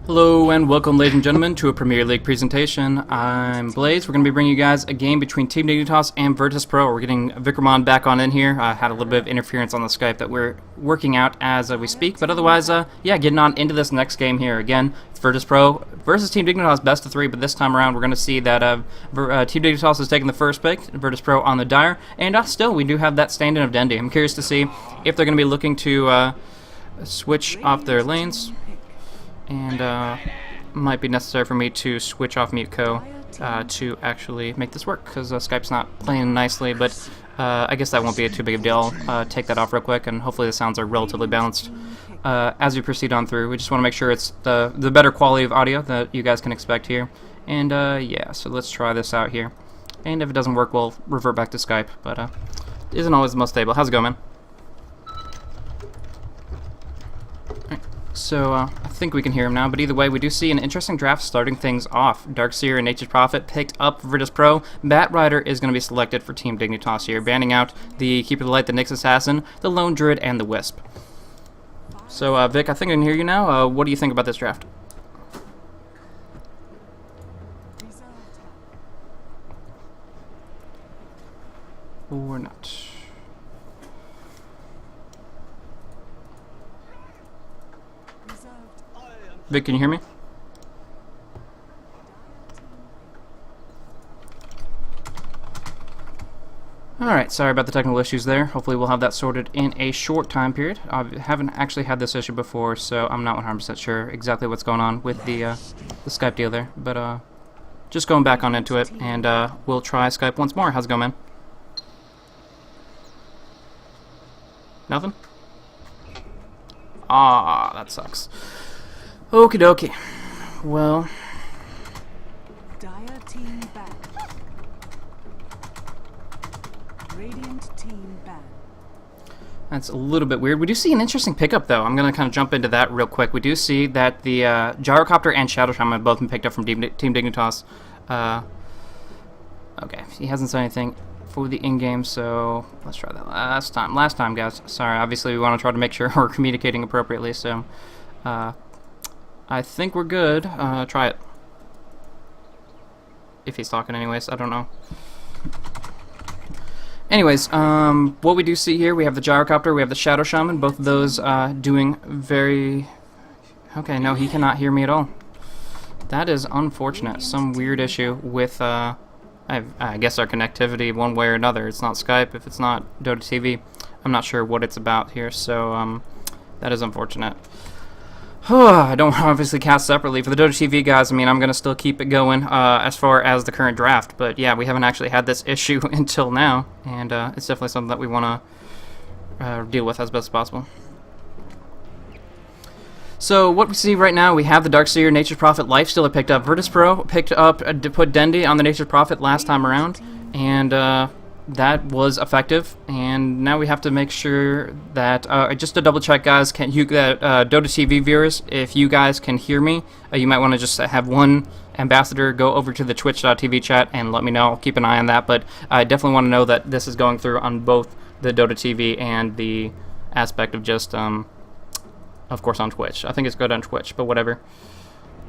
Hello and welcome, ladies and gentlemen, to a Premier League presentation. I'm Blaze. We're going to be bringing you guys a game between Team Dignitas and Virtus Pro. We're getting Vickerman back on in here. I had a little bit of interference on the Skype that we're working out as we speak, but otherwise, yeah, getting on into this next game here. Again, it's Virtus Pro versus Team Dignitas, best of three, but this time around we're going to see that Team Dignitas has taken the first pick, Virtus Pro on the Dire, and still we do have that stand-in of Dendy. I'm curious to see if they're going to be looking to switch off their lanes. And might be necessary for me to switch off Mute Co to actually make this work, because Skype's not playing nicely, but I guess that won't be too big of a deal. I'll take that off real quick, and hopefully the sounds are relatively balanced as we proceed on through. We just want to make sure it's the better quality of audio that you guys can expect here. And yeah, so let's try this out here. And if it doesn't work, we'll revert back to Skype, but it isn't always the most stable. How's it going, man? So, I think we can hear him now, but either way, we do see an interesting draft starting things off. Darkseer and Nature's Prophet picked up Virtus Pro. Bat Rider is going to be selected for Team Dignitas here, banning out the Keeper of the Light, the Nyx Assassin, the Lone Druid, and the Wisp. So, Vic, I think I can hear you now. What do you think about this draft? Or not. Vic, can you hear me? Alright, sorry about the technical issues there. Hopefully we'll have that sorted in a short time period. I haven't actually had this issue before, so I'm not 100% sure exactly what's going on with the Skype deal there. But just going back on into it, and we'll try Skype once more. How's it going, man? Nothing? Ah, that sucks. Okie dokie. Well. Dire team back. Radiant team back. That's a little bit weird. We do see an interesting pickup, though. I'm going to kind of jump into that real quick. We do see that the Gyrocopter and Shadow Shaman have both been picked up from Team Dignitas. Okay, he hasn't said anything for the in-game, so let's try that last time, guys. Sorry, obviously we want to try to make sure we're communicating appropriately, so I think we're good. Try it. If he's talking anyways, I don't know. Anyways, what we do see here, we have the Gyrocopter, we have the Shadow Shaman, both of those doing very... Okay, no, he cannot hear me at all. That is unfortunate. Some weird issue with, I guess, our connectivity one way or another. It's not Skype, if it's not Dota TV. I'm not sure what it's about here, so that is unfortunate. I don't obviously cast separately. For the Dota TV guys, I mean, I'm going to still keep it going as far as the current draft. But yeah, we haven't actually had this issue until now. And it's definitely something that we want to deal with as best as possible. So what we see right now, we have the Darkseer, Nature's Prophet, Lifestealer picked up. Virtus Pro picked up, put Dendy on the Nature's Prophet last time around. And that was effective, and now we have to make sure that just to double check, guys, Dota TV viewers, if you guys can hear me, you might want to just have one ambassador go over to the twitch.tv chat and let me know. I'll keep an eye on that, but I definitely want to know that this is going through on both the Dota TV and the aspect of just of course on Twitch. I think it's good on Twitch, but whatever.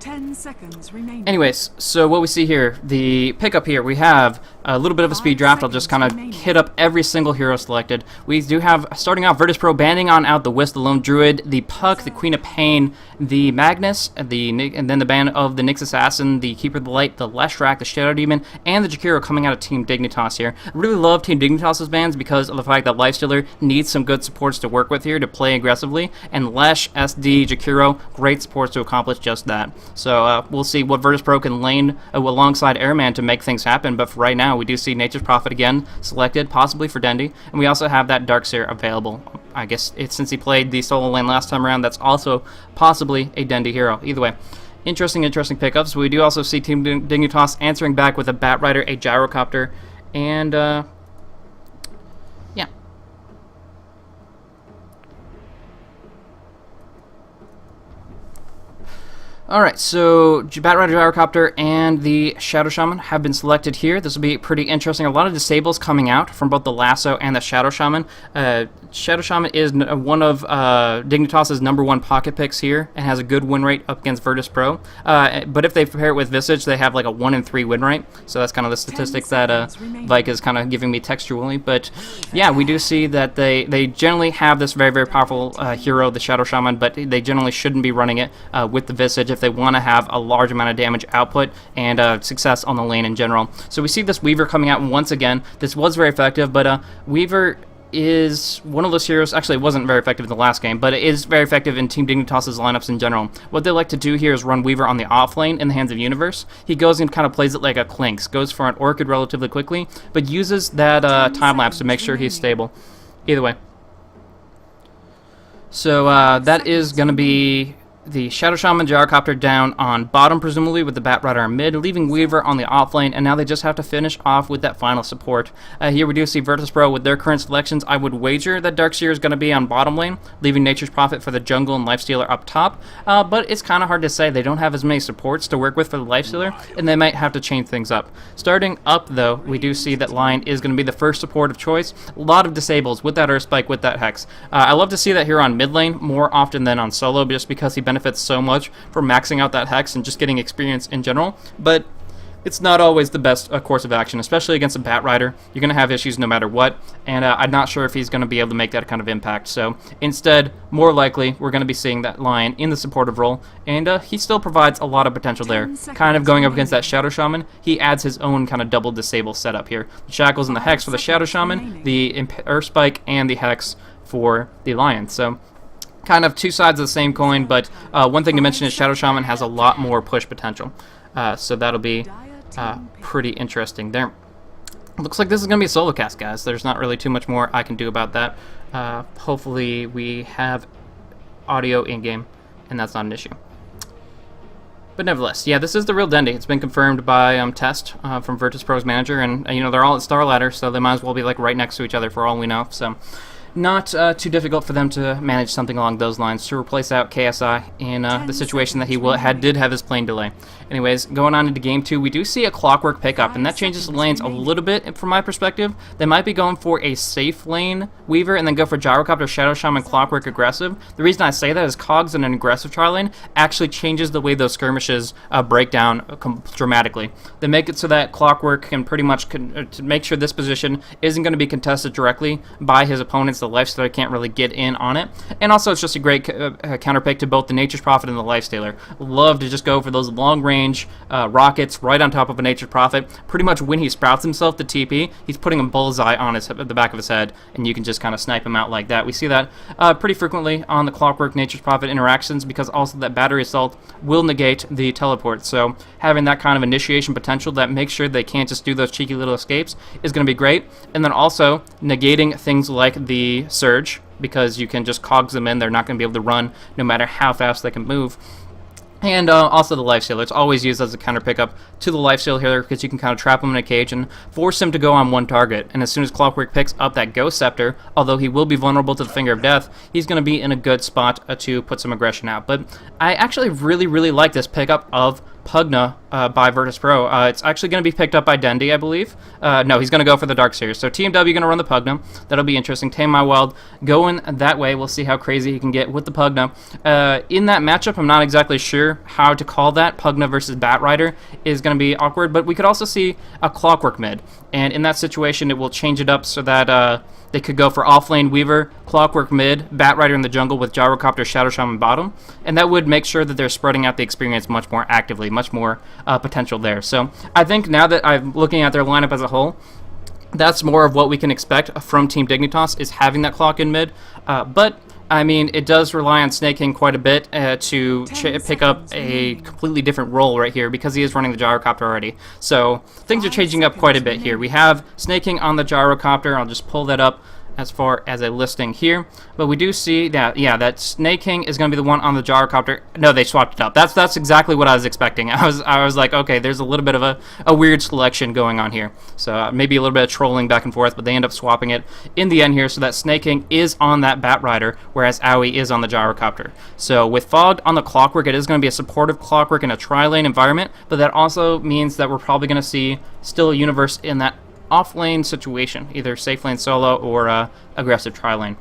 10 seconds remaining. Anyways, so what we see here, the pickup here, we have a little bit of a speed draft. I'll just kind of hit up every single hero selected. We do have, starting off, Virtus Pro banning on out the Wisp, the Lone Druid, the Puck, the Queen of Pain, the Magnus, and then the ban of the Nyx Assassin, the Keeper of the Light, the Leshrac, the Shadow Demon, and the Jakiro coming out of Team Dignitas here. I really love Team Dignitas' bans because of the fact that Lifestealer needs some good supports to work with here to play aggressively, and Lesh, SD, Jakiro, great supports to accomplish just that. So we'll see what Virtus Pro can lane alongside Airman to make things happen, but for right now we do see Nature's Prophet again selected, possibly for Dendy, and we also have that Darkseer available. I guess since he played the solo lane last time around, that's also possibly a Dendy hero. Either way, interesting pickups. We do also see Team Dignitas answering back with a Bat Rider, a Gyrocopter, and yeah. Alright, so Bat Rider Gyrocopter and the Shadow Shaman have been selected here. This will be pretty interesting. A lot of disables coming out from both the Lasso and the Shadow Shaman. Shadow Shaman is one of Dignitas' #1 pocket picks here and has a good win rate up against Virtus Pro. But if they pair it with Visage, they have like a 1 in 3 win rate. So that's kind of the statistic that Vike is kind of giving me textually. But yeah, we do see that they generally have this very, very powerful hero, the Shadow Shaman, but they generally shouldn't be running it with the Visage if they want to have a large amount of damage output and success on the lane in general. So we see this Weaver coming out once again. This was very effective, but Weaver is one of those heroes. Actually, it wasn't very effective in the last game, but it is very effective in Team Dignitas' lineups in general. What they like to do here is run Weaver on the off lane in the hands of Universe. He goes and kind of plays it like a Clinks, goes for an Orchid relatively quickly, but uses that time lapse to make sure he's stable. Either way. So that is going to be the Shadow Shaman Gyrocopter down on bottom, presumably, with the Bat Rider on mid, leaving Weaver on the off lane, and now they just have to finish off with that final support. Here we do see Virtus Pro with their current selections. I would wager that Darkseer is going to be on bottom lane, leaving Nature's Prophet for the jungle and Lifestealer up top, but it's kind of hard to say. They don't have as many supports to work with for the Lifestealer, and they might have to change things up. Starting up, though, we do see that Lion is going to be the first support of choice. A lot of disables with that Earth Spike, with that Hex. I love to see that here on mid lane more often than on solo, just because he benefits so much from maxing out that Hex and just getting experience in general, but it's not always the best course of action, especially against a Bat Rider. You're going to have issues no matter what, and I'm not sure if he's going to be able to make that kind of impact. So instead, more likely, we're going to be seeing that Lion in the supportive role, and he still provides a lot of potential there. Kind of going up against that Shadow Shaman, he adds his own kind of double disable setup here. The Shackles and the Hex for the Shadow Shaman, the Earth Spike and the Hex for the Lion. So kind of two sides of the same coin, but one thing to mention is Shadow Shaman has a lot more push potential. So that'll be pretty interesting there. Looks like this is going to be a solo cast, guys. There's not really too much more I can do about that. Hopefully we have audio in-game, and that's not an issue. But nevertheless, yeah, this is the real Dendy. It's been confirmed by Test from Virtus Pro's manager, and you know, they're all at Star Ladder, so they might as well be like right next to each other for all we know. So not too difficult for them to manage something along those lines to replace out KSI in the situation that he did have his plane delay. Anyways, going on into Game 2, we do see a Clockwork pickup, and that changes the lanes a little bit from my perspective. They might be going for a safe lane Weaver and then go for Gyrocopter, Shadow Shaman, Clockwork, aggressive. The reason I say that is Cogs in an aggressive tri lane actually changes the way those skirmishes break down dramatically. They make it so that Clockwork can pretty much to make sure this position isn't going to be contested directly by his opponents, the Lifestealer can't really get in on it. And also it's just a great counter pick to both the Nature's Prophet and the Lifestealer. Love to just go for those long range rockets right on top of a Nature's Prophet. Pretty much when he sprouts himself to TP, he's putting a bullseye on the back of his head, and you can just kind of snipe him out like that. We see that pretty frequently on the Clockwork Nature's Prophet interactions, because also that Battery Assault will negate the teleport. So having that kind of initiation potential that makes sure they can't just do those cheeky little escapes is going to be great. And then also negating things like the Surge, because you can just cogs them in. They're not going to be able to run no matter how fast they can move. And also the Lifestealer. It's always used as a counter pickup to the Lifestealer here, because you can kind of trap him in a cage and force him to go on one target. And as soon as Clockwork picks up that Ghost Scepter, although he will be vulnerable to the Finger of Death, he's going to be in a good spot to put some aggression out. But I actually really, really like this pickup of Pugna by Virtus Pro. It's actually going to be picked up by Dendy, I believe. No, he's going to go for the Darkseer. So TMW going to run the Pugna. That'll be interesting. Tame My Wild going that way. We'll see how crazy he can get with the Pugna. In that matchup, I'm not exactly sure how to call that. Pugna versus Bat Rider is going to be awkward, but we could also see a Clockwork mid. And in that situation, it will change it up so that they could go for offlane Weaver, Clockwork mid, Bat Rider in the jungle with Gyrocopter, Shadow Shaman bottom, and that would make sure that they're spreading out the experience much more actively, much more potential there. So I think now that I'm looking at their lineup as a whole, that's more of what we can expect from Team Dignitas, is having that clock in mid, but I mean, it does rely on Snake King quite a bit to pick up a completely different role right here, because he is running the Gyrocopter already. So things are changing up quite a bit here. We have Snake King on the Gyrocopter. I'll just pull that up as far as a listing here, but we do see that, yeah, that Snake King is going to be the one on the gyrocopter. No, they swapped it up. That's exactly what I was expecting. I was like, okay, there's a little bit of a weird selection going on here. So maybe a little bit of trolling back and forth, but they end up swapping it in the end here, so that Snake King is on that Bat Rider, whereas Owie is on the gyrocopter. So with Fogged on the Clockwork, it is going to be a supportive Clockwork in a tri-lane environment, but that also means that we're probably going to see still a Universe in that off-lane situation, either safe lane solo or aggressive tri-lane.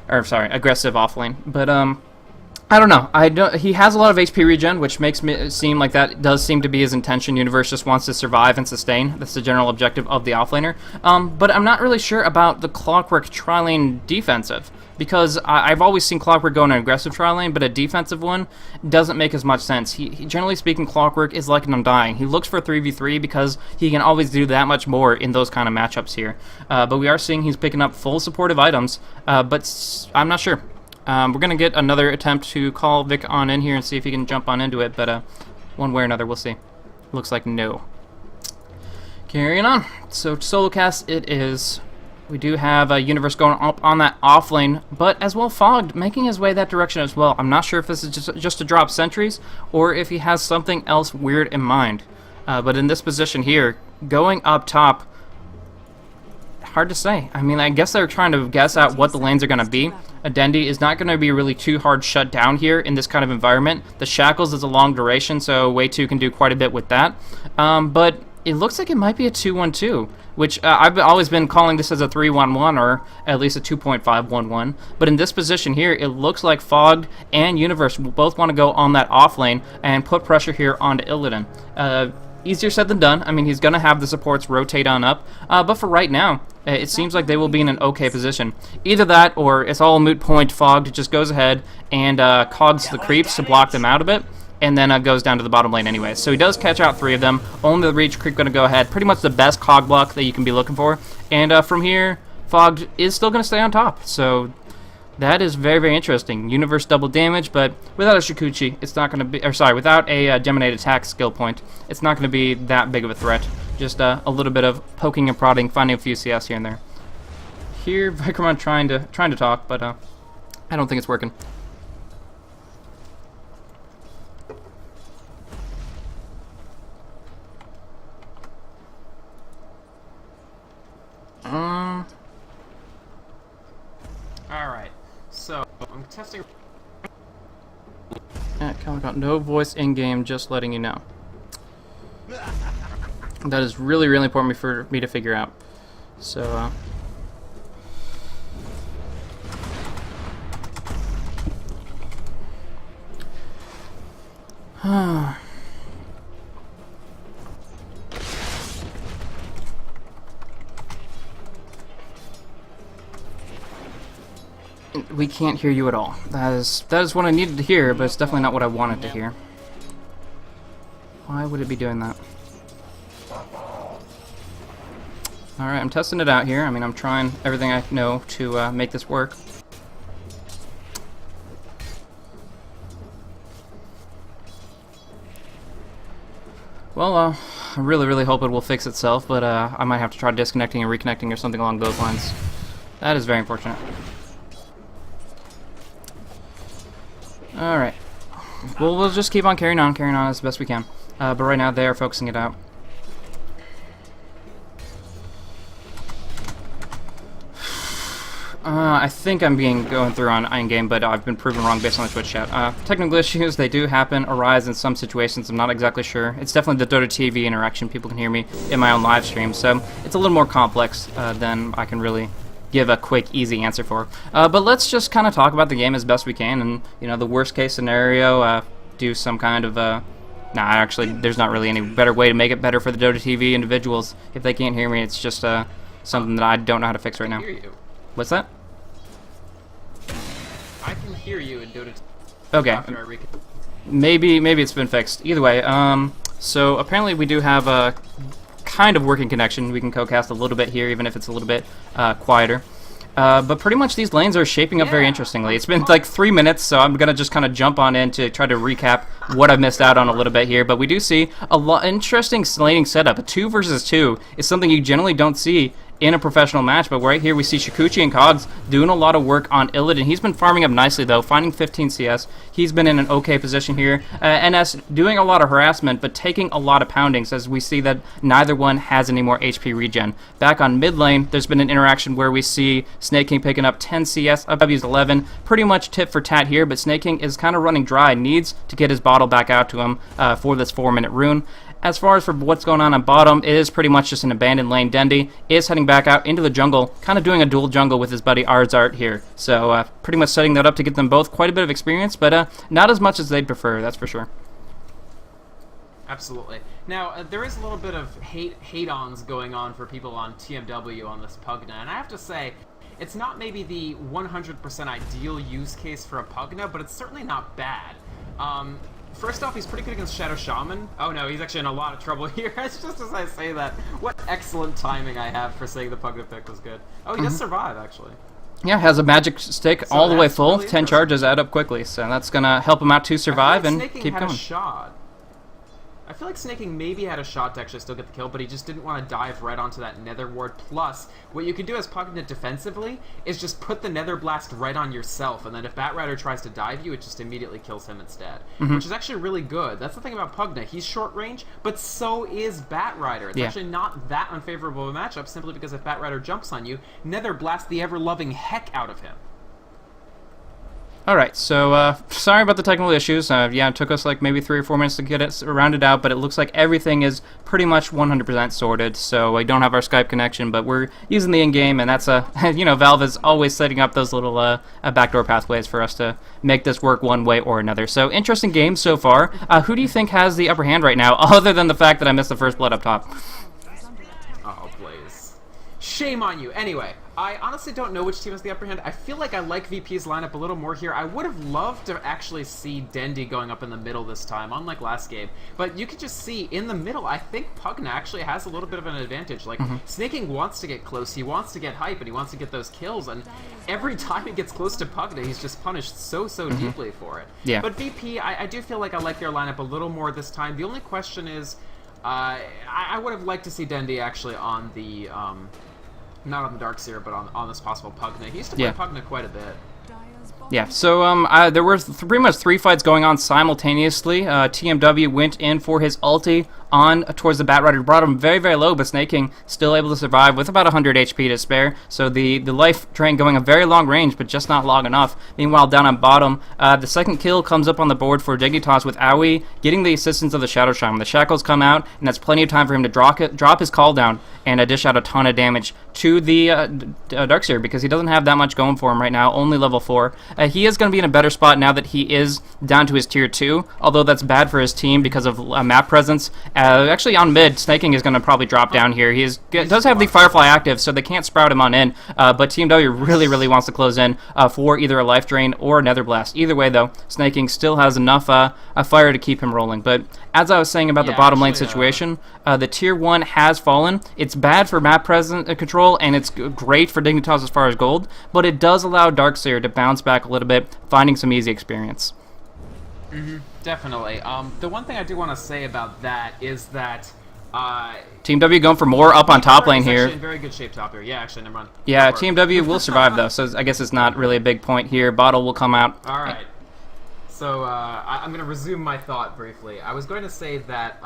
Or, sorry, aggressive off-lane. But, I don't know. He has a lot of HP regen, which makes me seem like that does seem to be his intention. Universe just wants to survive and sustain. That's the general objective of the offlaner. But I'm not really sure about the Clockwork tri-lane defensive, because I've always seen Clockwork go in an aggressive tri-lane, but a defensive one doesn't make as much sense. He generally speaking, Clockwork is like an Undying. He looks for 3v3 because he can always do that much more in those kind of matchups here. But we are seeing he's picking up full supportive items, but I'm not sure. We're going to get another attempt to call Vic on in here and see if he can jump on into it, but one way or another, we'll see. Looks like no. Carrying on. So solo cast it is. We do have a Universe going up on that off lane, but as well Fogged making his way that direction as well. I'm not sure if this is just to drop sentries or if he has something else weird in mind. But in this position here, going up top, hard to say. I mean, I guess they're trying to guess out what the lanes are going to be. Adendi is not going to be really too hard shut down here in this kind of environment. The Shackles is a long duration, so Way 2 can do quite a bit with that. But it looks like it might be a 2-1-2, which I've always been calling this as a 3-1-1 or at least a 2.5-1-1. But in this position here, it looks like Fogged and Universe both want to go on that off lane and put pressure here onto Illidan. Easier said than done. I mean, he's going to have the supports rotate on up, but for right now, it seems like they will be in an okay position. Either that, or it's all a moot point. Fogged just goes ahead and cogs the creeps to block them out a bit, and then goes down to the bottom lane anyway. So he does catch out 3 of them. Only the Reach Creep going to go ahead. Pretty much the best cog block that you can be looking for. And from here, Fogged is still going to stay on top. So that is very, very interesting. Universe double damage, but without a Shikuchi, it's not going to be, or sorry, without a Geminate attack skill point, it's not going to be that big of a threat. Just a little bit of poking and prodding, finding a few CS here and there. Here, Vickerman trying to talk, but I don't think it's working. Alright, so I'm testing. Got no voice in game, just letting you know. That is really, really important for me to figure out. So, we can't hear you at all. That is what I needed to hear, but it's definitely not what I wanted to hear. Why would it be doing that? Alright, I'm testing it out here. I mean, I'm trying everything I know to make this work. Well, I really, really hope it will fix itself, but I might have to try disconnecting and reconnecting or something along those lines. That is very unfortunate. Alright. Well, we'll just keep on carrying on as best we can. But right now, they are focusing it out. I think I'm going through on in-game, but I've been proven wrong based on the Twitch chat. Technical issues, they do arise in some situations. I'm not exactly sure. It's definitely the Dota TV interaction. People can hear me in my own live stream, so it's a little more complex than I can really give a quick, easy answer for. But let's just kind of talk about the game as best we can, and, you know, the worst-case scenario, do some kind of, Nah, actually, there's not really any better way to make it better for the Dota TV individuals. If they can't hear me, it's just something that I don't know how to fix right now. What's that? I can hear you in Dota. Okay. Maybe it's been fixed. Either way, so apparently we do have a kind of working connection. We can co-cast a little bit here, even if it's a little bit quieter. But pretty much these lanes are shaping up very interestingly. It's been like 3 minutes, so I'm gonna just kind of jump on in to try to recap what I missed out on a little bit here. But we do see a interesting laning setup. A 2 versus 2 is something you generally don't see in a professional match. But right here we see Shikuchi and Cogs doing a lot of work on Illidan. He's been farming up nicely though, finding 15 CS. He's been in an okay position here. NS doing a lot of harassment, but taking a lot of poundings as we see that neither one has any more HP regen. Back on mid lane, there's been an interaction where we see Snake King picking up 10 CS, W's 11. Pretty much tit for tat here, but Snake King is kind of running dry. Needs to get his bottle back out to him for this 4-minute rune. As far as for what's going on bottom, it is pretty much just an abandoned lane. Dendi is heading back out into the jungle, kind of doing a dual jungle with his buddy Arzart here. So pretty much setting that up to get them both quite a bit of experience, but not as much as they'd prefer, that's for sure. Absolutely. Now, there is a little bit of hate-ons going on for people on TMW on this Pugna, and I have to say, it's not maybe the 100% ideal use case for a Pugna, but it's certainly not bad. First off, he's pretty good against Shadow Shaman. Oh no, he's actually in a lot of trouble here. It's just as I say that. What excellent timing I have for saying the Pugna pick was good. Oh, he does survive, actually. Yeah, has a magic stick So all the way that's full. really 10 charges add up quickly, so that's going to help him out to survive and keep had going. A shot. I feel like Snake King maybe had a shot to actually still get the kill, but he just didn't want to dive right onto that Nether Ward. Plus, what you can do as Pugna defensively is just put the Nether Blast right on yourself, and then if Batrider tries to dive you, it just immediately kills him instead. Which is actually really good. That's the thing about Pugna. He's short range, but so is Batrider. It's actually not that unfavorable of a matchup, simply because if Batrider jumps on you, Nether Blast the ever-loving heck out of him. Alright, so sorry about the technical issues. Yeah, it took us like maybe 3 or 4 minutes to get it rounded out, but it looks like everything is pretty much 100% sorted. So we don't have our Skype connection, but we're using the in-game, and that's you know, Valve is always setting up those little backdoor pathways for us to make this work one way or another. So interesting game so far. Who do you think has the upper hand right now, other than the fact that I missed the first blood up top? Oh, Blaze. Shame on you. Anyway, I honestly don't know which team has the upper hand. I feel like I like VP's lineup a little more here. I would have loved to actually see Dendi going up in the middle this time, unlike last game. But you can just see, in the middle, I think Pugna actually has a little bit of an advantage. Like, Snake King wants to get close, he wants to get hype, and he wants to get those kills, and every time he gets close to Pugna, he's just punished so deeply for it. Yeah. But VP, I do feel like I like their lineup a little more this time. The only question is, I would have liked to see Dendi actually on the... not on the Darkseer, but on this possible Pugna. He used to play Pugna quite a bit. Yeah, so there were pretty much 3 fights going on simultaneously. TMW went in for his ulti on towards the Batrider, brought him very low, but Snake King still able to survive with about 100 HP to spare. So the life drain going a very long range, but just not long enough. Meanwhile, down on bottom, the second kill comes up on the board for Dignitas with Aoi getting the assistance of the Shadow Shaman. The Shackles come out, and that's plenty of time for him to drop his call down and dish out a ton of damage to the Darkseer, because he doesn't have that much going for him right now, only level 4. He is going to be in a better spot now that he is down to his tier 2, although that's bad for his team because of map presence. Actually, on mid, Snake King is going to probably drop down here. He does have the Firefly active, so they can't sprout him on in, but TMW really wants to close in for either a life drain or a Nether Blast. Either way, though, Snake King still has enough fire to keep him rolling. But as I was saying about the bottom lane situation, the tier 1 has fallen. It's bad for map presence control, and it's great for Dignitas as far as gold, but it does allow Darkseer to bounce back a little bit, finding some easy experience. Definitely. The one thing I do want to say about that is that Team W going for more up on top lane here. In very good shape top here. Yeah, actually, never mind. Yeah, Team W will survive though, so I guess it's not really a big point here. Bottle will come out. All right. So I'm going to resume my thought briefly. I was going to say that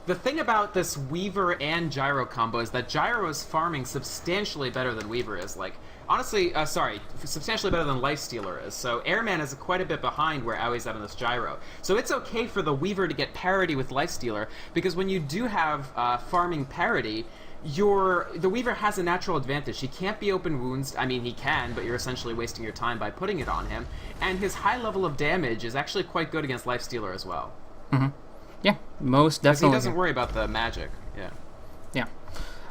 the thing about this Weaver and Gyro combo is that Gyro is farming substantially better than Weaver is. Like, honestly, substantially better than Lifestealer is. So Airman is quite a bit behind where Aui's at on this Gyro. So it's okay for the Weaver to get parity with Lifestealer, because when you do have farming parity, the Weaver has a natural advantage. He can't be open wounds. I mean, he can, but you're essentially wasting your time by putting it on him. And his high level of damage is actually quite good against Lifestealer as well. Yeah, most definitely. He doesn't worry about the magic. Yeah.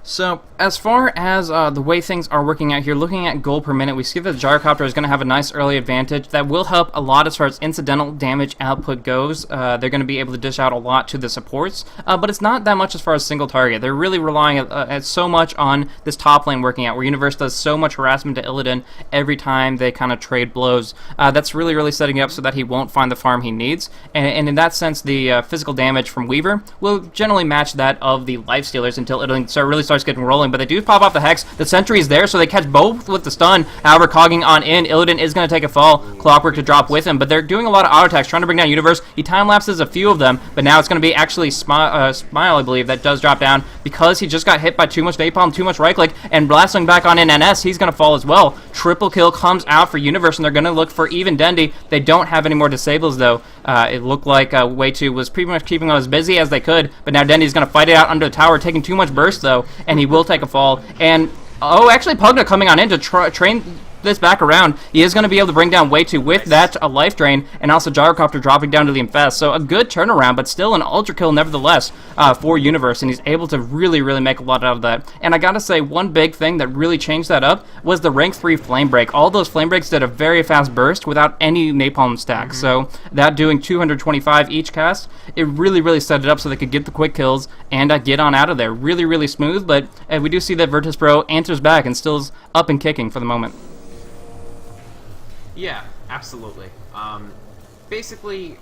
So, as far as the way things are working out here, looking at gold per minute, we see that the Gyrocopter is going to have a nice early advantage. That will help a lot as far as incidental damage output goes. They're going to be able to dish out a lot to the supports, but it's not that much as far as single target. They're really relying so much on this top lane working out, where Universe does so much harassment to Illidan every time they kind of trade blows. That's really setting it up so that he won't find the farm he needs, and in that sense, the physical damage from Weaver will generally match that of the Lifestealers until Illidan really starts starts getting rolling, but they do pop off the Hex. The Sentry is there, so they catch both with the stun. However, cogging on in, Illidan is going to take a fall. Clockwork to drop with him, but they're doing a lot of auto attacks, trying to bring down Universe. He time-lapses a few of them, but now it's going to be actually Smile, I believe, that does drop down because he just got hit by too much napalm, too much right-click, and blasting back on in NS, he's going to fall as well. Triple kill comes out for Universe, and they're going to look for even Dendi. They don't have any more disables, though. It looked like Way2 was pretty much keeping them as busy as they could, but now Dendi's going to fight it out under the tower, taking too much burst, though, and he will take a fall. And, oh, actually, Pugna coming on in to train this back around. He is going to be able to bring down Way2 with that life drain, and also Gyrocopter dropping down to the Infest. So a good turnaround, but still an ultra kill nevertheless for Universe, and he's able to really, really make a lot out of that. And I gotta say, one big thing that really changed that up was the rank 3 flame break. All those flame breaks did a very fast burst without any napalm stack. So that doing 225 each cast, it really, really set it up so they could get the quick kills and get on out of there. Really, really smooth, but we do see that Virtus Pro answers back and still is up and kicking for the moment. Yeah, absolutely. Basically,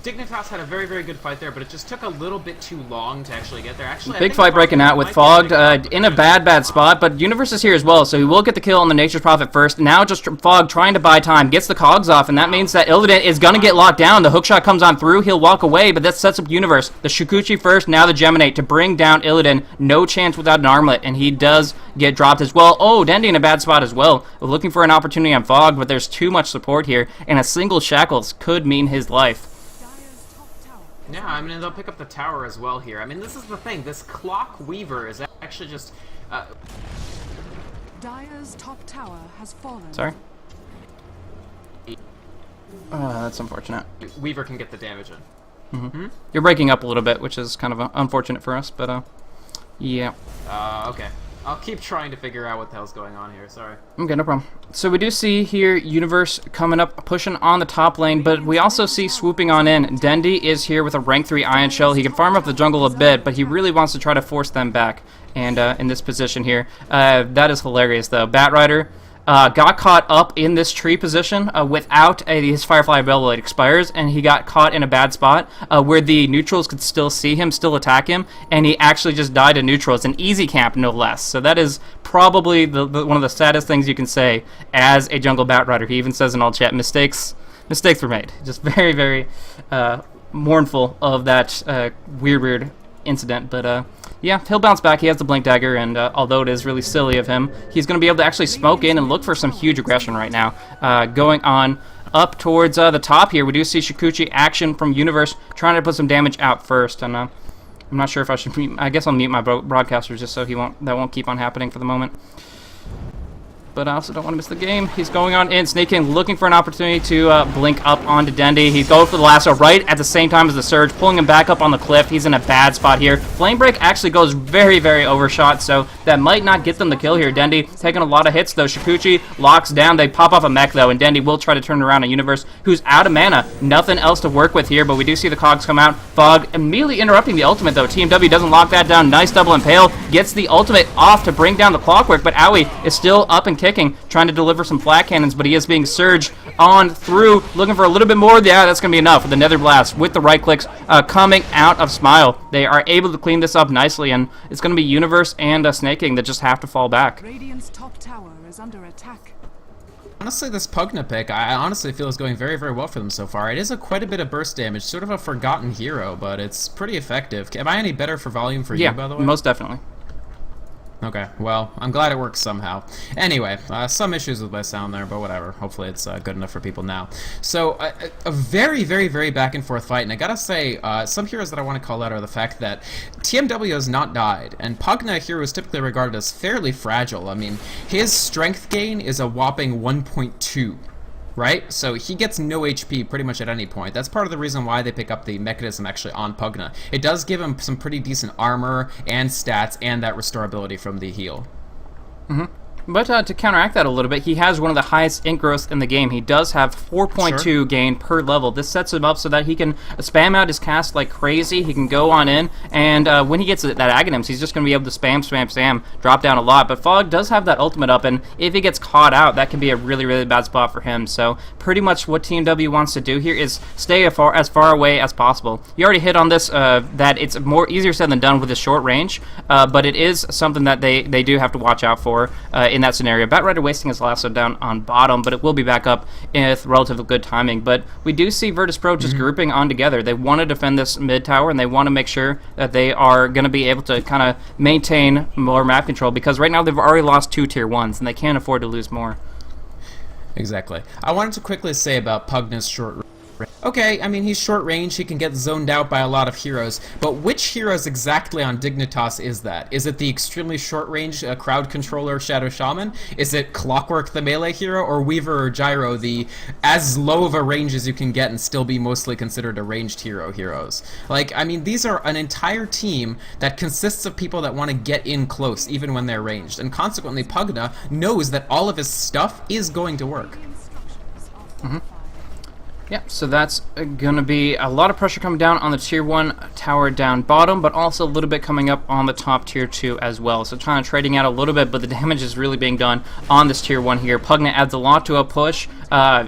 Dignitas had a very, very good fight there, but it just took a little bit too long to actually get there. Actually, big fight breaking out with Fogged in a bad spot, but Universe is here as well, so he will get the kill on the Nature's Prophet first. Now just Fogged trying to buy time, gets the cogs off, and that means that Illidan is going to get locked down. The hookshot comes on through, he'll walk away, but that sets up Universe. The Shukuchi first, now the Geminate to bring down Illidan. No chance without an armlet, and he does get dropped as well. Oh, Dendi in a bad spot as well. Looking for an opportunity on Fogged, but there's too much support here, and a single Shackles could mean his life. Yeah, I mean, they'll pick up the tower as well here. I mean, this is the thing. This Clock Weaver is actually just... Dire's top tower has fallen. Sorry? That's unfortunate. Weaver can get the damage in. You're breaking up a little bit, which is kind of unfortunate for us, but yeah. Okay. I'll keep trying to figure out what the hell's going on here, sorry. Okay, no problem. So we do see here Universe coming up, pushing on the top lane, but we also see swooping on in. Dendi is here with a rank 3 Ion Shell. He can farm up the jungle a bit, but he really wants to try to force them back. And in this position here, that is hilarious though. Batrider got caught up in this tree position without his Firefly ability expires, and he got caught in a bad spot where the neutrals could still see him, still attack him, and he actually just died to neutrals. An easy camp, no less. So that is probably one of the saddest things you can say as a jungle Batrider. He even says in all chat, mistakes were made. Just very, very mournful of that weird incident, but yeah, he'll bounce back. He has the Blink Dagger, and although it is really silly of him, he's going to be able to actually smoke in and look for some huge aggression right now. Going on up towards the top here, we do see Shukuchi action from Universe trying to put some damage out first, and I'm not sure if I should I guess I'll mute my broadcaster just so that won't keep on happening for the moment. But I also don't want to miss the game. He's going on in, sneaking, looking for an opportunity to blink up onto Dendi. He's going for the lasso right at the same time as the surge, pulling him back up on the cliff. He's in a bad spot here. Flame Break actually goes very, very overshot, so that might not get them the kill here. Dendi taking a lot of hits, though. Shukuchi locks down. They pop off a mech, though, and Dendi will try to turn around a Universe who's out of mana. Nothing else to work with here, but we do see the cogs come out. Fog immediately interrupting the ultimate, though. TMW doesn't lock that down. Nice double impale. Gets the ultimate off to bring down the Clockwork, but Owie is still up and kicking, trying to deliver some flat cannons, but he is being surged on through, looking for a little bit more. Yeah, that's going to be enough with the Nether Blast with the right clicks coming out of Smile. They are able to clean this up nicely, and it's going to be Universe and Snaking that just have to fall back. Radiant's top tower is under attack. Honestly, this Pugna pick, I honestly feel is going very, very well for them so far. It is quite a bit of burst damage, sort of a forgotten hero, but it's pretty effective. Am I any better for volume for you, by the way? Yeah, most definitely. Okay, well, I'm glad it works somehow. Anyway, some issues with my sound there, but whatever. Hopefully it's good enough for people now. So, a very, very, very back-and-forth fight, and I gotta say, some heroes that I want to call out are the fact that TMW has not died, and Pugna here is typically regarded as fairly fragile. I mean, his strength gain is a whopping 1.2. Right? So he gets no HP pretty much at any point. That's part of the reason why they pick up the mechanism actually on Pugna. It does give him some pretty decent armor and stats and that restorability from the heal. But to counteract that a little bit, he has one of the highest int growths in the game. He does have 4.2 gain per level. This sets him up so that he can spam out his cast like crazy. He can go on in, and when he gets that Aghanims, he's just going to be able to spam, drop down a lot. But Fog does have that ultimate up, and if he gets caught out, that can be a really, really bad spot for him. So pretty much what Team W wants to do here is stay as far away as possible. You already hit on this, that it's more easier said than done with a short range, but it is something that they do have to watch out for in that scenario. Batrider wasting his lasso down on bottom, but it will be back up with relatively good timing. But we do see Virtus Pro just grouping on together. They want to defend this mid tower, and they want to make sure that they are going to be able to kind of maintain more map control, because right now they've already lost 2 tier 1s, and they can't afford to lose more. Exactly. I wanted to quickly say about Pugna's short range. Okay, I mean, he's short range, he can get zoned out by a lot of heroes, but which heroes exactly on Dignitas is that? Is it the extremely short range crowd controller Shadow Shaman? Is it Clockwork the melee hero, or Weaver or Gyro, the as low of a range as you can get and still be mostly considered a ranged heroes? Like, I mean, these are an entire team that consists of people that want to get in close, even when they're ranged, and consequently Pugna knows that all of his stuff is going to work. Yeah, so that's going to be a lot of pressure coming down on the tier 1 tower down bottom, but also a little bit coming up on the top tier 2 as well. So kind of trading out a little bit, but the damage is really being done on this tier 1 here. Pugna adds a lot to a push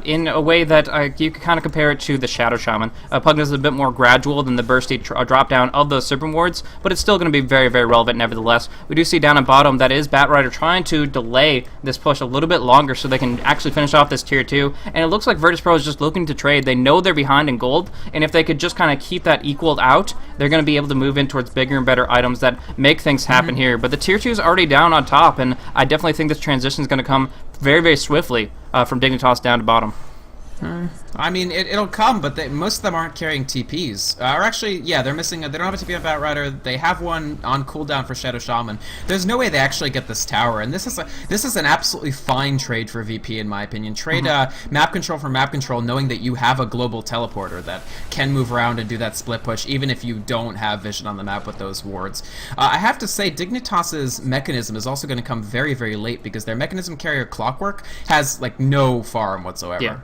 in a way that you can kind of compare it to the Shadow Shaman. Pugna is a bit more gradual than the bursty drop down of those Serpent Wards, but it's still going to be very, very relevant nevertheless. We do see down at bottom that is Batrider trying to delay this push a little bit longer so they can actually finish off this tier 2, and it looks like Virtus Pro is just looking to trade. They know they're behind in gold, and if they could just kind of keep that equaled out, they're going to be able to move in towards bigger and better items that make things happen here. But the tier 2 is already down on top, and I definitely think this transition is going to come very, very swiftly from Dignitas down to bottom. I mean, it'll come, but most of them aren't carrying TPs. Or actually, yeah, they're missing. They don't have a TP on Batrider. They have one on cooldown for Shadow Shaman. There's no way they actually get this tower, and this is an absolutely fine trade for VP in my opinion. Trade map control for map control, knowing that you have a global teleporter that can move around and do that split push, even if you don't have vision on the map with those wards. I have to say, Dignitas's mechanism is also going to come very, very late, because their mechanism carrier Clockwork has like no farm whatsoever. Yeah.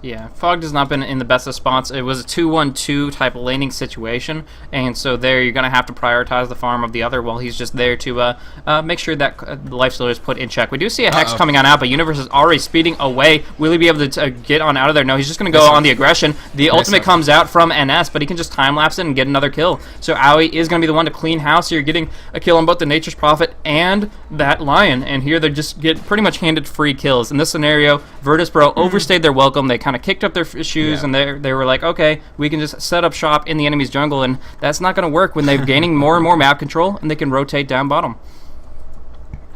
Yeah, Fog has not been in the best of spots. It was a 2-1-2 type of laning situation, and so there you're going to have to prioritize the farm of the other while he's just there to make sure that the lifesteal is put in check. We do see a Hex coming on out, but Universe is already speeding away. Will he be able to get on out of there? No, he's just going to go on the aggression. The ultimate comes out from NS, but he can just time-lapse it and get another kill. So Aoi is going to be the one to clean house. You're getting a kill on both the Nature's Prophet and that Lion, and here they just get pretty much handed free kills. In this scenario, Virtus Pro overstayed their welcome. They kind of kicked up their shoes, and they were like, okay, we can just set up shop in the enemy's jungle, and that's not going to work when they're gaining more and more map control, and they can rotate down bottom.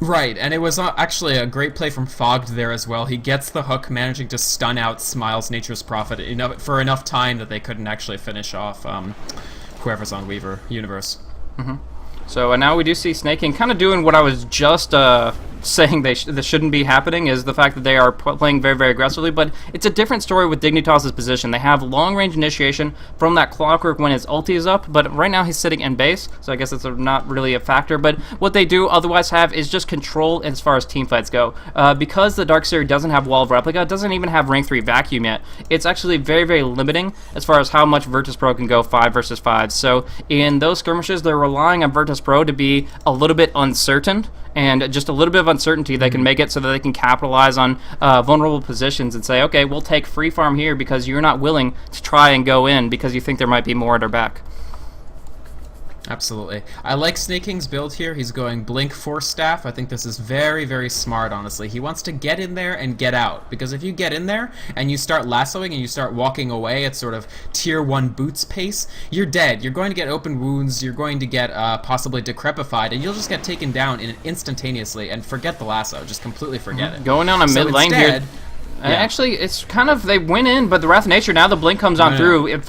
Right, and it was actually a great play from Fogged there as well. He gets the hook, managing to stun out Smiles, Nature's Prophet, for enough time that they couldn't actually finish off whoever's on Weaver, Universe. So now we do see Snake King kind of doing what I was just saying this shouldn't be happening, is the fact that they are playing very, very aggressively, but it's a different story with Dignitas' position. They have long-range initiation from that Clockwork when his ulti is up, but right now he's sitting in base, so I guess it's not really a factor, but what they do otherwise have is just control as far as teamfights go. Because the Darkseer doesn't have Wall of Replica, doesn't even have rank 3 vacuum yet, it's actually very, very limiting as far as how much Virtus Pro can go 5 versus 5. So in those skirmishes, they're relying on Virtus Pro to be a little bit uncertain, and just a little bit of uncertainty they can make it so that they can capitalize on vulnerable positions and say, okay, we'll take free farm here because you're not willing to try and go in because you think there might be more at our back. Absolutely. I like Snake King's build here. He's going Blink Force Staff. I think this is very, very smart, honestly. He wants to get in there and get out, because if you get in there and you start lassoing and you start walking away at sort of tier 1 boots pace, you're dead. You're going to get open wounds, you're going to get possibly decrepified, and you'll just get taken down instantaneously and forget the lasso. Just completely forget it. Going on a mid lane here. Actually, it's kind of, they went in, but the Wrath of Nature, now the blink comes on through. If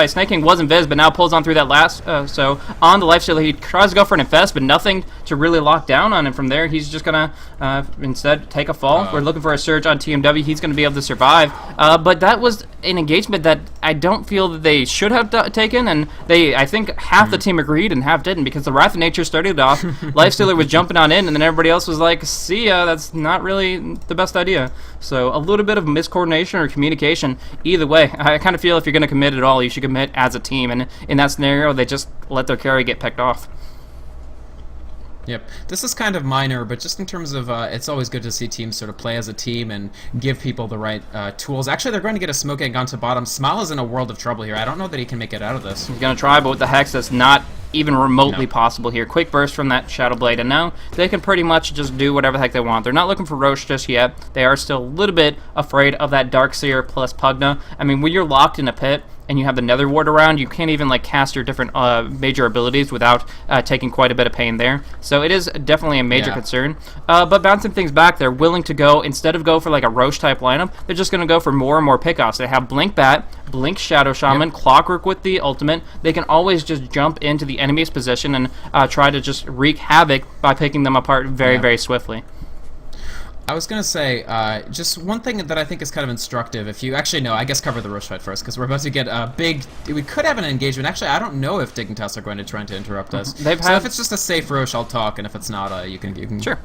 Snake King was invis, but now pulls on through that last, so on the lifesteal, he tries to go for an infest, but nothing to really lock down on him. From there, he's just going to instead take a fall. We're looking for a surge on TMW. He's going to be able to survive. But that was an engagement that I don't feel that they should have taken, and I think half the team agreed and half didn't, because the Wrath of Nature started off. Lifestealer was jumping on in, and then everybody else was like, see ya, that's not really the best idea. So a little bit of miscoordination or communication. Either way, I kind of feel if you're going to commit at all, you should commit as a team, and in that scenario, they just let their carry get picked off. Yep. This is kind of minor, but just in terms of, it's always good to see teams sort of play as a team and give people the right tools. Actually, they're going to get a smoke egg onto bottom. Smile is in a world of trouble here. I don't know that he can make it out of this. He's going to try, but with the Hex, that's not even remotely possible here. Quick burst from that Shadow Blade, and now they can pretty much just do whatever the heck they want. They're not looking for Roche just yet. They are still a little bit afraid of that Darkseer plus Pugna. I mean, when you're locked in a pit, and you have the Nether Ward around, you can't even like cast your different major abilities without taking quite a bit of pain there. So it is definitely a major concern. But bouncing things back, they're willing to go, instead of go for like a Roche type lineup, they're just going to go for more and more pickoffs. They have Blink Bat, Blink Shadow Shaman, Clockwork with the ultimate. They can always just jump into the enemy's position and try to just wreak havoc by picking them apart very, very swiftly. I was going to say, just one thing that I think is kind of instructive, if you actually know, I guess cover the Roche fight first, because we're about to get a big, we could have an engagement. Actually, I don't know if Dignitas are going to try to interrupt us. So if it's just a safe Roche, I'll talk, and if it's not, you can... Sure.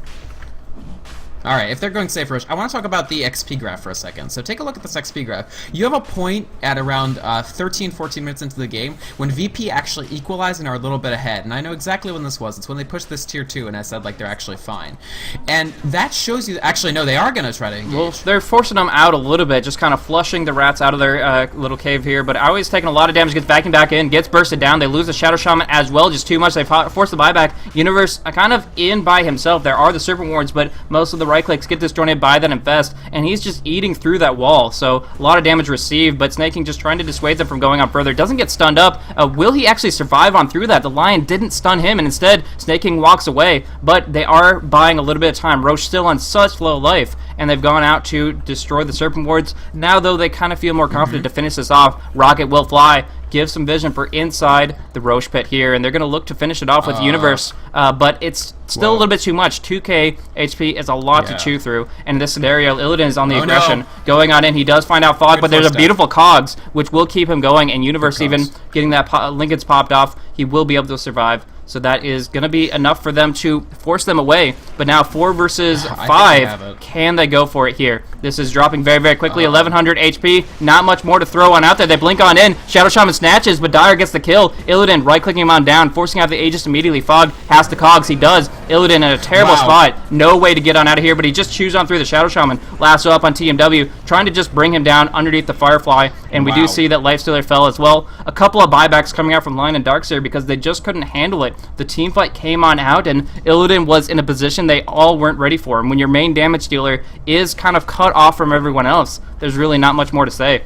Alright, if they're going safe Roche, I want to talk about the XP graph for a second. So take a look at this XP graph. You have a point at around 13, 14 minutes into the game when VP actually equalized and are a little bit ahead. And I know exactly when this was. It's when they pushed this tier 2 and I said, like, they're actually fine. And that shows you, actually, no, they are going to try to engage. Well, they're forcing them out a little bit, just kind of flushing the rats out of their little cave here. But always taking a lot of damage, gets backing back in, gets bursted down. They lose the Shadow Shaman as well, just too much. They force the buyback. Universe kind of in by himself. There are the Serpent Wards, but most of the right clicks get destroyed by that infest, and he's just eating through that wall. So a lot of damage received, but Snaking just trying to dissuade them from going on further. Doesn't get stunned up. Will he actually survive on through that? The Lion didn't stun him, and instead Snaking walks away, but they are buying a little bit of time. Roche still on such low life, and they've gone out to destroy the Serpent Wards. Now, though, they kind of feel more confident to finish this off. Rocket will fly, give some vision for inside the Roche pit here, and they're going to look to finish it off with Universe, but it's still a little bit too much. 2k HP is a lot to chew through, and in this scenario, Illidan is on the aggression, going on in. He does find out Fog, but there's a beautiful Cogs, which will keep him going, and Universe even getting that Lincoln's popped off, he will be able to survive. So that is going to be enough for them to force them away. But now 4 versus 5, can they go for it here? This is dropping very, very quickly. 1100 HP, not much more to throw on out there. They blink on in. Shadow Shaman snatches, but Dire gets the kill. Illidan right-clicking him on down, forcing out the Aegis immediately. Fog has the Cogs. He does. Illidan in a terrible spot. No way to get on out of here, but he just chews on through the Shadow Shaman. Lasso up on TMW, trying to just bring him down underneath the Firefly. And we do see that Lifestealer fell as well. A couple of buybacks coming out from Lion and Darkseer because they just couldn't handle it. The team fight came on out, and Illidan was in a position they all weren't ready for. And when your main damage dealer is kind of cut off from everyone else, there's really not much more to say.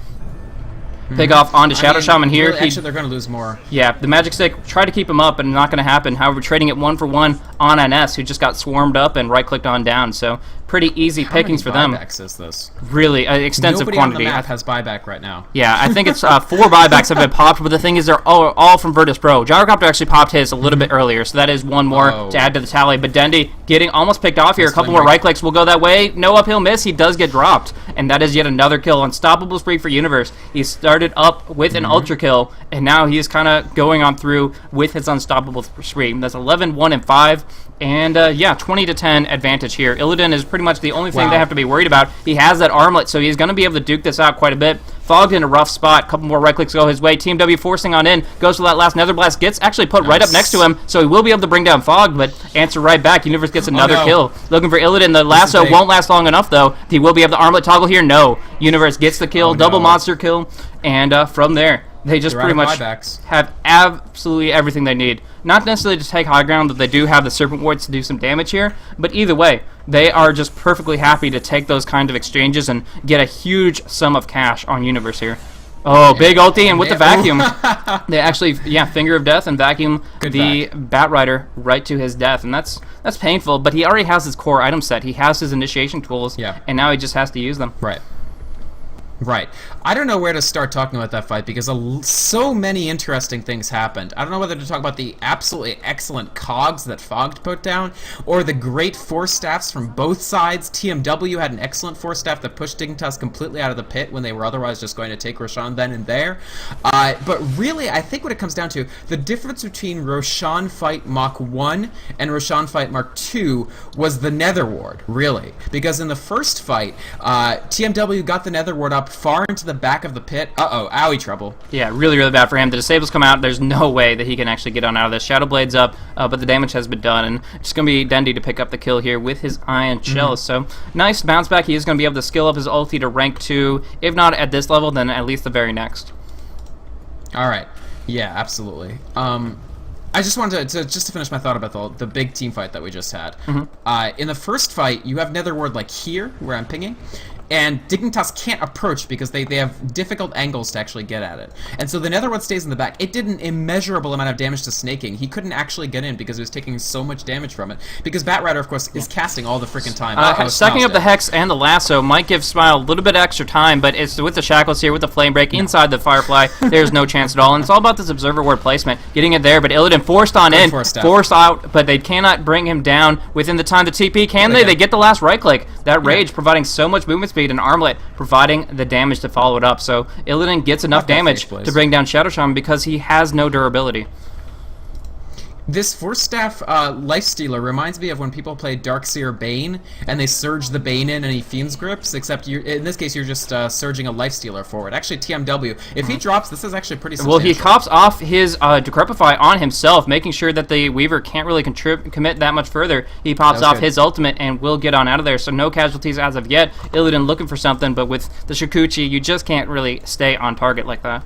Pick off onto Shadow Shaman here. Really, actually, they're going to lose more. Yeah, the Magic Stick tried to keep him up, but not going to happen. However, trading it 1-for-1 on NS, who just got swarmed up and right-clicked on down. So pretty easy pickings for them. How many buybacks is this? Really, extensive quantity. Nobody on the map has buyback right now. Yeah, I think it's 4 buybacks have been popped, but the thing is they're all from Virtus Pro. Gyrocopter actually popped his a little bit earlier, so that is one more to add to the tally. But Dendy getting almost picked off here. A couple more right-clicks will go that way. No uphill miss. He does get dropped, and that is yet another kill. Unstoppable spree for Universe. He started up with an ultra kill, and now he's kind of going on through with his unstoppable spree. That's 11, 1, and 5. And yeah, 20-10 advantage here. Illidan is pretty much the only thing they have to be worried about. He has that armlet, so he's going to be able to duke this out quite a bit. Fogged in a rough spot. Couple more right clicks go his way. Team W forcing on in. Goes for that last Nether Blast. Gets actually put right up next to him, so he will be able to bring down Fog, but answer right back. Universe gets another kill. Looking for Illidan. The lasso won't last long enough, though. He will be able to armlet toggle here. No. Universe gets the kill. Double monster kill. And from there, they just pretty much have absolutely everything they need. Not necessarily to take high ground, that they do have the Serpent Wards to do some damage here, but either way, they are just perfectly happy to take those kind of exchanges and get a huge sum of cash on Universe here. Oh, big ulti, and with the vacuum, they actually, Finger of Death and vacuum the Batrider right to his death, and that's painful, but he already has his core item set. He has his initiation tools, and now he just has to use them. Right. Right. I don't know where to start talking about that fight because so many interesting things happened. I don't know whether to talk about the absolutely excellent cogs that Fogged put down or the great force staffs from both sides. TMW had an excellent force staff that pushed Dignitas completely out of the pit when they were otherwise just going to take Roshan then and there. But really, I think what it comes down to, the difference between Roshan fight Mach 1 and Roshan fight Mark 2 was the Nether Ward, really. Because in the first fight, TMW got the Nether Ward up far into the back of the pit. Uh-oh, owie trouble. Yeah, really, really bad for him. The disables come out. There's no way that he can actually get on out of this. Shadow Blade's up, but the damage has been done, and it's going to be Dendy to pick up the kill here with his Iron Chalice. So, nice bounce back. He is going to be able to skill up his ulti to rank 2. If not at this level, then at least the very next. Alright. Yeah, absolutely. I just wanted to finish my thought about the big team fight that we just had. In the first fight, you have Nether Ward like here, where I'm pinging, and Dignitas can't approach because they have difficult angles to actually get at it. And so the Netherwood stays in the back. It did an immeasurable amount of damage to Snaking. He couldn't actually get in because he was taking so much damage from it. Because Batrider, of course, is casting all the freaking time. Stacking up the Hex and the Lasso might give Smile a little bit extra time, but it's with the Shackles here, with the Flame Break, inside the Firefly, there's no chance at all. And it's all about this Observer Ward placement, getting it there, but Illidan forced on in, forced out, but they cannot bring him down within the time to TP, can they? They get the last right-click. That Rage providing so much movement speed, and Armlet providing the damage to follow it up. So Illidan gets enough damage to bring down Shadow Shaman because he has no durability. This Force Staff Lifestealer reminds me of when people play Darkseer Bane and they surge the Bane in and he Fiend's Grips, except in this case you're just surging a Lifestealer forward. Actually, TMW, if he drops, this is actually pretty substantial. Well, he cops off his Decrepify on himself, making sure that the Weaver can't really commit that much further. He pops off his ultimate and will get on out of there, so no casualties as of yet. Illidan looking for something, but with the Shikuchi, you just can't really stay on target like that.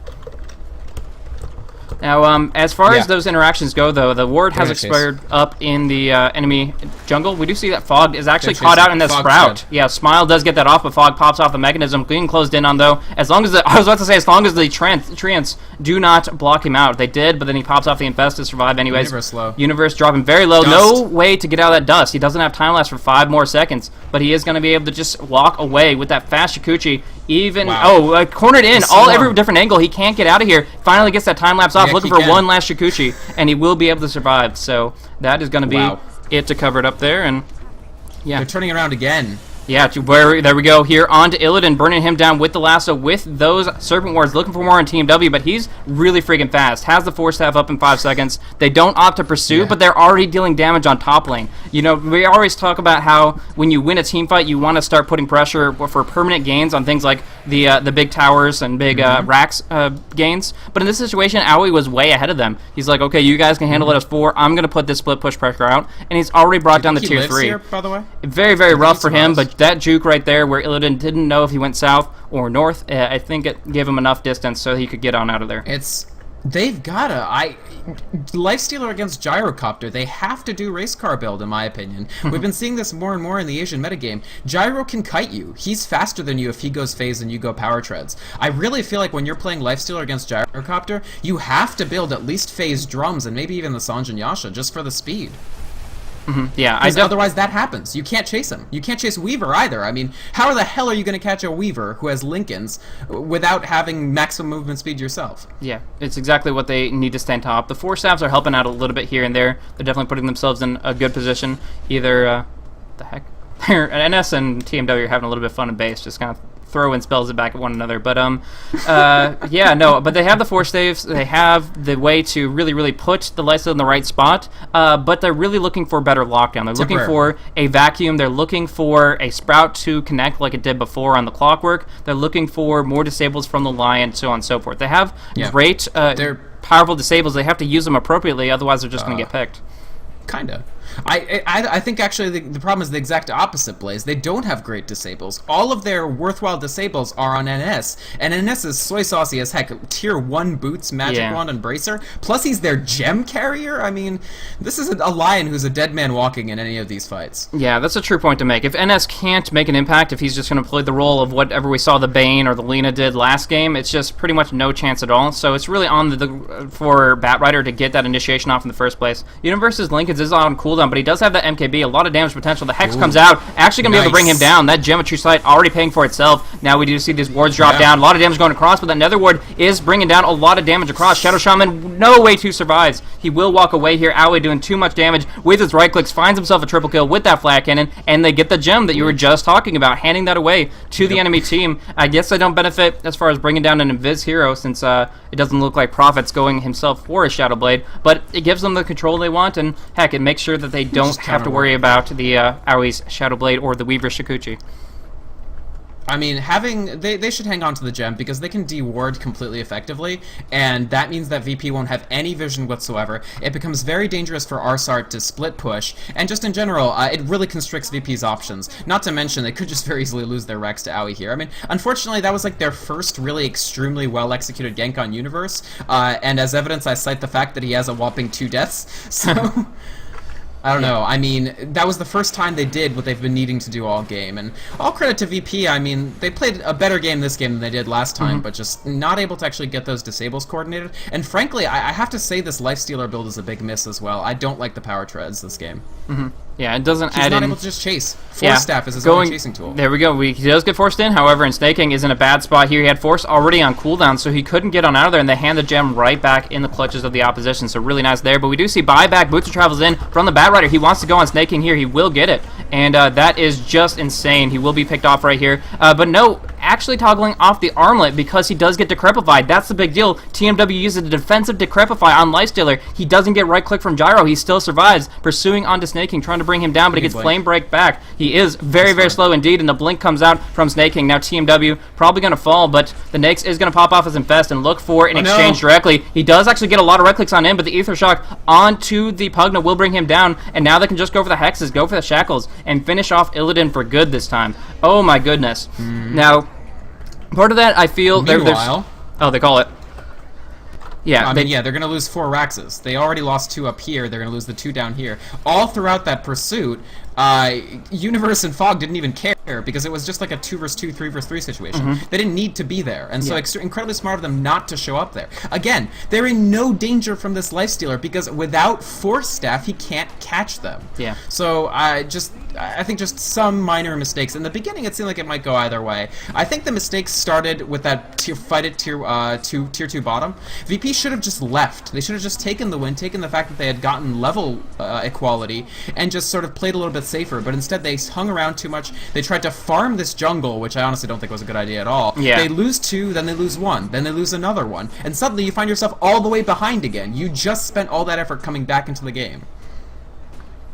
Now, as far as those interactions go, though, the ward has expired up in the enemy jungle. We do see that Fog is actually caught out in that Sprout. Yeah, Smile does get that off, but Fog pops off the mechanism, getting closed in on, though. As long as I was about to say, as long as the Treants do not block him out. They did, but then he pops off the Infest to survive anyways. Universe low. Universe dropping very low. Dust. No way to get out of that dust. He doesn't have time lapse for 5 more seconds, but he is going to be able to just walk away with that fast Shikuchi. Even cornered in every different angle. He can't get out of here. Finally gets that time lapse off, looking for one last Shikuchi, and he will be able to survive. So that is going to be it to cover it up there. And yeah, they're turning around again. Yeah, there we go. Here on to Illidan, burning him down with the lasso, with those Serpent Wards, looking for more on TMW, but he's really freaking fast. Has the Force Staff up in 5 seconds. They don't opt to pursue, but they're already dealing damage on top lane. You know, we always talk about how when you win a team fight, you want to start putting pressure for permanent gains on things like the big towers and big racks gains. But in this situation, Aoi was way ahead of them. He's like, okay, you guys can handle it as 4. I'm going to put this split push pressure out, and he's already brought down the tier 3. Here, by the way? Very, very rough for him, but that juke right there where Illidan didn't know if he went south or north, I think it gave him enough distance so he could get on out of there. They've gotta, Lifestealer against Gyrocopter, they have to do race car build, in my opinion. We've been seeing this more and more in the Asian metagame. Gyro can kite you. He's faster than you if he goes phase and you go power treads. I really feel like when you're playing Lifestealer against Gyrocopter, you have to build at least phase drums and maybe even the Sanjin Yasha just for the speed. Yeah, otherwise that happens. You can't chase him. You can't chase Weaver either. I mean, how the hell are you going to catch a Weaver who has Lincolns without having maximum movement speed yourself? Yeah, it's exactly what they need to stay on top. The 4 staffs are helping out a little bit here and there. They're definitely putting themselves in a good position. Either, the heck? NS and TMW are having a little bit of fun in base, just kind of throwing spells back at one another, but yeah, no, but they have the 4 staves, they have the way to really, really put the Lysa in the right spot, but they're really looking for better lockdown. They're looking for a vacuum, they're looking for a Sprout to connect like it did before on the Clockwork, they're looking for more disables from the Lion, so on and so forth. They have great, powerful disables, they have to use them appropriately, otherwise they're just going to get picked. Kinda. I think actually the problem is the exact opposite, Blaze. They don't have great disables. All of their worthwhile disables are on NS, and NS is soy saucy as heck. Tier 1 boots, Magic Wand, and Bracer. Plus he's their gem carrier. I mean, this is a Lion who's a dead man walking in any of these fights. Yeah, that's a true point to make. If NS can't make an impact, if he's just going to play the role of whatever we saw the Bane or the Lina did last game, it's just pretty much no chance at all. So it's really on for Batrider to get that initiation off in the first place. Universe's Lincolns is on cooldown cooldown, but he does have that MKB, a lot of damage potential. The Hex comes out, actually going to be able to bring him down. That Geometry Sight already paying for itself. Now we do see these wards drop down. A lot of damage going across, but that Nether Ward is bringing down a lot of damage across. Shadow Shaman, no way to survives. He will walk away here. Aoi doing too much damage with his right clicks, finds himself a triple kill with that flat cannon, and they get the gem that you were just talking about, handing that away to the enemy team. I guess they don't benefit as far as bringing down an Invis hero, since it doesn't look like Prophet's going himself for a Shadow Blade, but it gives them the control they want, and heck, it makes sure that they don't have to worry about the Aoi's Shadow Blade or the Weaver Shikuchi. I mean, they should hang on to the gem because they can de-ward completely effectively, and that means that VP won't have any vision whatsoever. It becomes very dangerous for Arsart to split push, and just in general, it really constricts VP's options. Not to mention, they could just very easily lose their Rex to Aoi here. I mean, unfortunately, that was like their first really extremely well-executed gank on Universe, and as evidence, I cite the fact that he has a whopping 2 deaths, so... I don't know. I mean, that was the first time they did what they've been needing to do all game. And all credit to VP. I mean, they played a better game this game than they did last time, but just not able to actually get those disables coordinated. And frankly, I have to say this Lifestealer build is a big miss as well. I don't like the power treads this game. Yeah, it doesn't He's add not in... able to just chase. Force Staff is his only chasing tool. There we go. He does get forced in, however, and Snaking is in a bad spot here. He had Force already on cooldown, so he couldn't get on out of there, and they hand the gem right back in the clutches of the opposition, so really nice there. But we do see buyback. Boots travels in from the Bat Rider. He wants to go on Snaking here. He will get it, and that is just insane. He will be picked off right here. But no, actually toggling off the armlet because he does get Decrepified. That's the big deal. TMW uses a defensive Decrepify on Lifestealer. He doesn't get right-click from Gyro. He still survives, pursuing onto Snaking, trying to bring him down, but he gets Flame Break back. He is very, very slow indeed, and the Blink comes out from Snaking. Now TMW probably going to fall, but the Nyx is going to pop off as Infest and look for an exchange directly. He does actually get a lot of right-clicks on him, but the Aether Shock onto the Pugna will bring him down, and now they can just go for the Hexes, go for the Shackles, and finish off Illidan for good this time. Oh my goodness. Now, part of that, I feel... Meanwhile... Oh, they call it. Yeah, I mean, yeah, they're going to lose 4 Raxes. They already lost 2 up here. They're going to lose the 2 down here. All throughout that pursuit, Universe and Fog didn't even care because it was just like a 2 versus 2, 3 versus 3 situation. They didn't need to be there, and so incredibly smart of them not to show up there. Again, they're in no danger from this Lifestealer because without Force Staff, he can't catch them. Yeah. So I think just some minor mistakes. In the beginning, it seemed like it might go either way. I think the mistakes started with that fight at tier 2 bottom. VP should have just left. They should have just taken the win, taken the fact that they had gotten level equality, and just sort of played a little bit safer. But instead, they hung around too much. They tried to farm this jungle, which I honestly don't think was a good idea at all. Yeah. They lose 2, then they lose 1, then they lose another one, and suddenly you find yourself all the way behind again. You just spent all that effort coming back into the game.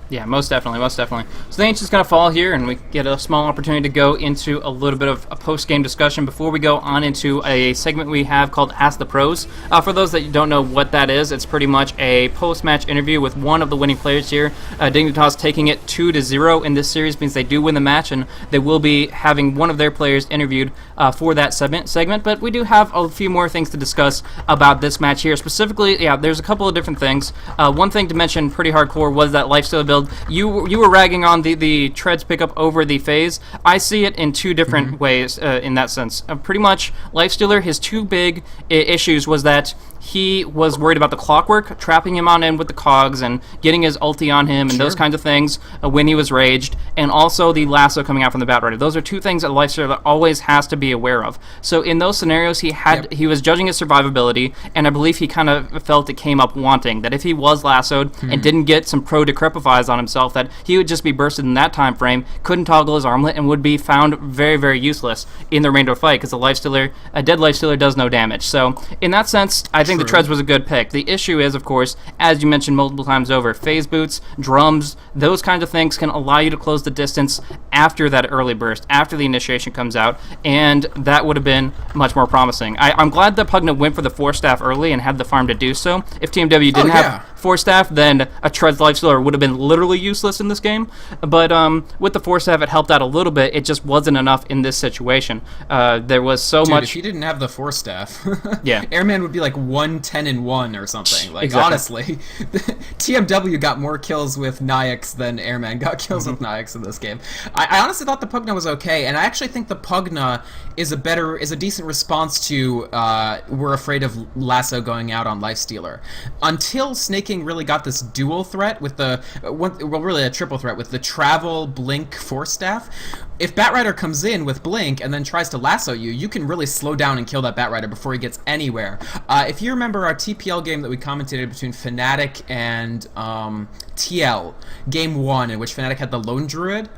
Yeah, most definitely, most definitely. So the Ancient's going to fall here, and we get a small opportunity to go into a little bit of a post-game discussion before we go on into a segment we have called Ask the Pros. For those that don't know what that is, it's pretty much a post-match interview with one of the winning players here. Dignitas taking it 2-0 in this series means they do win the match, and they will be having one of their players interviewed for that segment. But we do have a few more things to discuss about this match here. Specifically, yeah, there's a couple of different things. One thing to mention pretty hardcore was that Lifestealer build. You were ragging on the treads pickup over the phase. I see it in 2 different ways in that sense. Pretty much, Lifestealer, his 2 big issues was that he was worried about the clockwork, trapping him on in with the cogs and getting his ulti on him and those kinds of things when he was raged, and also the lasso coming out from the Bat Rider. Those are 2 things that Lifestealer always has to be aware of. So in those scenarios, he was judging his survivability, and I believe he kind of felt it came up wanting, that if he was lassoed and didn't get some pro Decrepifies on himself, that he would just be bursted in that time frame, couldn't toggle his armlet, and would be found very, very useless in the remainder of the fight, because a dead Lifestealer does no damage. So in that sense, I think the treads was a good pick. The issue is, of course, as you mentioned multiple times over, phase boots, drums, those kinds of things can allow you to close the distance after that early burst, after the initiation comes out, and that would have been much more promising. I'm glad that Pugna went for the Force Staff early and had the farm to do so. If TMW didn't have Force Staff, then a Treads Lifestealer would have been literally useless in this game. But with the Force Staff, it helped out a little bit. It just wasn't enough in this situation. There was so much... if he didn't have the Force Staff, yeah, Airman would be like 110-1 or something. Like, exactly. Honestly, TMW got more kills with Nyx than Airman got kills with Nyx in this game. I honestly thought the Pugna was okay, and I actually think the Pugna is a decent response to we're afraid of Lasso going out on Lifestealer. Until Snake King really got this dual threat with really a triple threat with the travel, blink, force staff. If Batrider comes in with blink and then tries to lasso you, you can really slow down and kill that Batrider before he gets anywhere. If you remember our TPL game that we commentated between Fnatic and TL, game 1, in which Fnatic had the Lone Druid,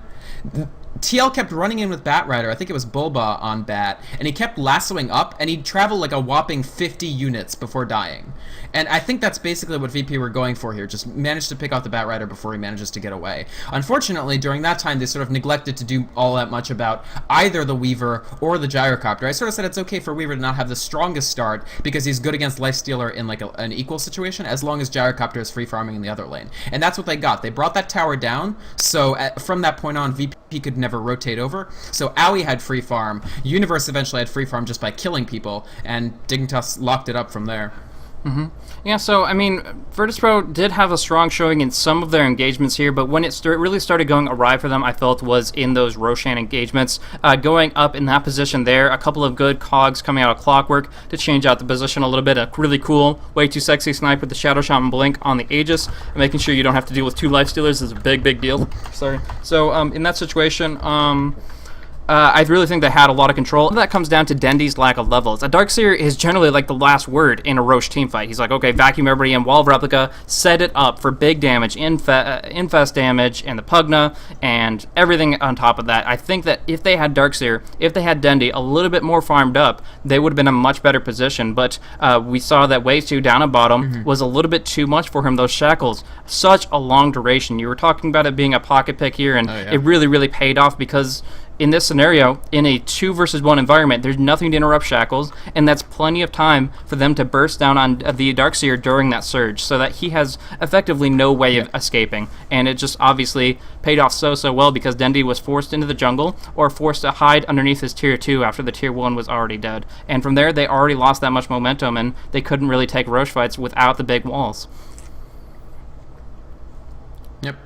TL kept running in with Batrider, I think it was Bulba on Bat, and he kept lassoing up, and he'd travel like a whopping 50 units before dying. And I think that's basically what VP were going for here, just managed to pick off the Batrider before he manages to get away. Unfortunately, during that time, they sort of neglected to do all that much about either the Weaver or the Gyrocopter. I sort of said it's okay for Weaver to not have the strongest start, because he's good against Lifestealer in like an equal situation, as long as Gyrocopter is free farming in the other lane. And that's what they got. They brought that tower down, so from that point on, VP could never rotate over. So Owie had free farm, Universe eventually had free farm just by killing people, and Dignitas locked it up from there. Yeah, so, I mean, Virtus.pro did have a strong showing in some of their engagements here, but when it really started going awry for them, I felt was in those Roshan engagements. Going up in that position there, a couple of good cogs coming out of Clockwork to change out the position a little bit. A really cool, way too sexy snipe with the Shadow Shaman Blink on the Aegis, and making sure you don't have to deal with 2 Lifestealers is a big deal. Sorry. So, in that situation, I really think they had a lot of control. That comes down to Dendy's lack of levels. A Darkseer is generally like the last word in a Roche teamfight. He's like, okay, vacuum everybody in, Wall of Replica, set it up for big damage, infest damage, and the Pugna, and everything on top of that. I think that if they had Darkseer, if they had Dendy a little bit more farmed up, they would have been in a much better position. But we saw that Wave 2 down at bottom was a little bit too much for him. Those shackles, such a long duration. You were talking about it being a pocket pick here, and it really paid off because in this scenario, in a 2 versus 1 environment, there's nothing to interrupt Shackles, and that's plenty of time for them to burst down on the Darkseer during that surge, so that he has effectively no way of escaping. And it just obviously paid off so well because Dendy was forced into the jungle, or forced to hide underneath his tier 2 after the tier 1 was already dead. And from there, they already lost that much momentum, and they couldn't really take Roche fights without the big walls. Yep.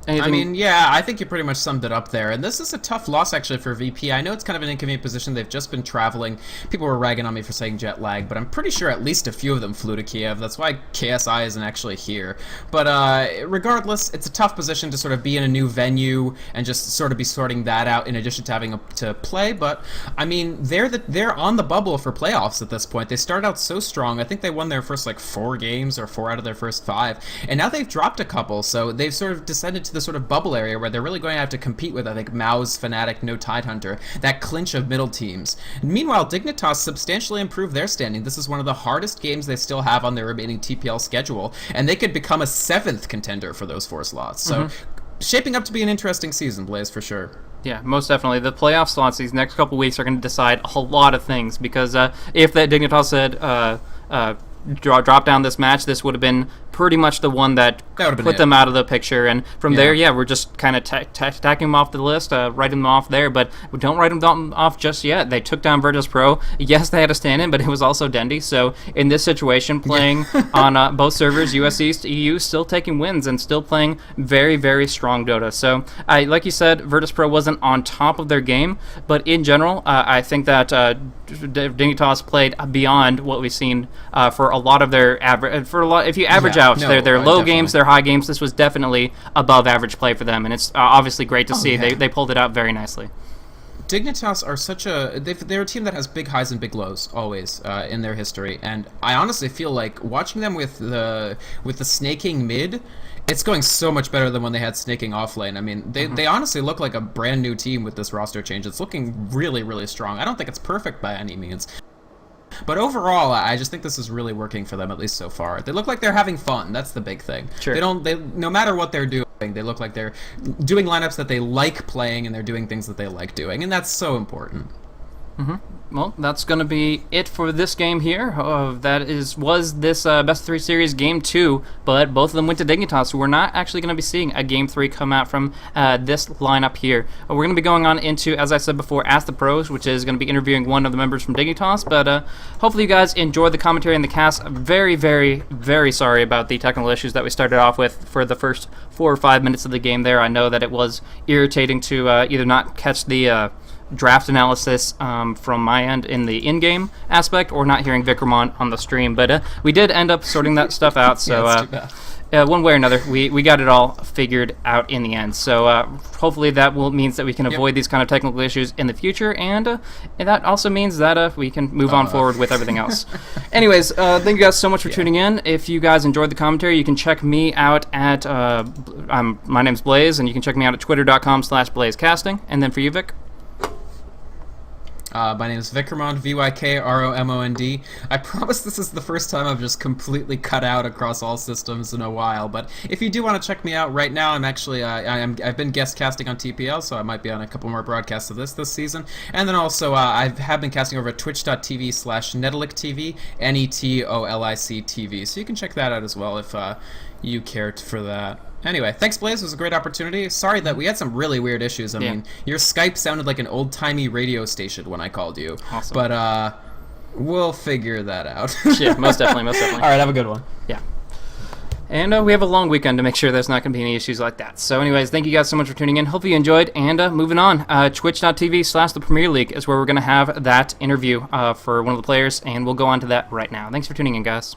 Anything? I mean, yeah, I think you pretty much summed it up there. And this is a tough loss, actually, for VP. I know it's kind of an inconvenient position. They've just been traveling. People were ragging on me for saying jet lag, but I'm pretty sure at least a few of them flew to Kiev. That's why KSI isn't actually here. But regardless, it's a tough position to sort of be in a new venue and just sort of be sorting that out in addition to having to play. But, I mean, they're on the bubble for playoffs at this point. They started out so strong. I think they won their first, like, 4 games or 4 out of their first 5. And now they've dropped a couple, so they've sort of descended to the sort of bubble area where they're really going to have to compete with, I think, Mao's, Fnatic, No Tidehunter, that clinch of middle teams. Meanwhile, Dignitas substantially improved their standing. This is one of the hardest games they still have on their remaining TPL schedule, and they could become a 7th contender for those 4 slots. So, shaping up to be an interesting season, Blaze, for sure. Yeah, most definitely. The playoff slots these next couple weeks are going to decide a whole lot of things, because if that Dignitas said drop down this match, this would have been pretty much the one that put them out of the picture. And from there, we're just kind of tacking them off the list, writing them off there. But we don't write them off just yet. They took down Virtus.pro. Yes, they had a stand-in, but it was also Dendy. So in this situation, playing on both servers, US East, EU, still taking wins and still playing very strong Dota. So like you said, Virtus.pro wasn't on top of their game, but in general, I think that Dignitas played beyond what we've seen for a lot of their average. If you average out their low games, their high games, this was definitely above average play for them, and it's obviously great to see. They pulled it out very nicely. Dignitas are they're a team that has big highs and big lows always in their history, and I honestly feel like watching them with the snaking mid, it's going so much better than when they had snaking off lane. I mean, they honestly look like a brand new team with this roster change. It's looking really strong. I don't think it's perfect by any means, but overall, I just think this is really working for them, at least so far. They look like they're having fun. That's the big thing. Sure. No matter what they're doing, they look like they're doing lineups that they like playing, and they're doing things that they like doing, and that's so important. Well, that's going to be it for this game here. Was this Best of 3 series Game 2, but both of them went to Dignitas, so we're not actually going to be seeing a Game 3 come out from this lineup here. We're going to be going on into, as I said before, Ask the Pros, which is going to be interviewing one of the members from Dignitas, but hopefully you guys enjoyed the commentary and the cast. Very sorry about the technical issues that we started off with for the first 4 or 5 minutes of the game there. I know that it was irritating to either not catch the draft analysis from my end in the in-game aspect, or not hearing Vikramon on the stream. But we did end up sorting that stuff out. So Yeah, it's too bad. one way or another, we got it all figured out in the end. So hopefully that means that we can avoid these kind of technical issues in the future, and that also means that we can move on forward with everything else. Anyways, thank you guys so much for tuning in. If you guys enjoyed the commentary, you can check me out at my name's Blaze, and you can check me out at twitter.com/blazecasting. And then for you, Vic. My name is Vikromond, Vykromond. I promise this is the first time I've just completely cut out across all systems in a while, but if you do want to check me out right now, I'm actually, I've been guest casting on TPL, so I might be on a couple more broadcasts of this season, and then also I have been casting over at twitch.tv/Netolic Netolic TV, so you can check that out as well if you cared for that. Anyway, thanks, Blaze. It was a great opportunity. Sorry that we had some really weird issues. I mean, your Skype sounded like an old-timey radio station when I called you. Awesome. But we'll figure that out. Yeah, most definitely. All right, have a good one. Yeah. And we have a long weekend to make sure there's not going to be any issues like that. So anyways, thank you guys so much for tuning in. Hopefully you enjoyed. And moving on, twitch.tv/the Premier League is where we're going to have that interview for one of the players. And we'll go on to that right now. Thanks for tuning in, guys.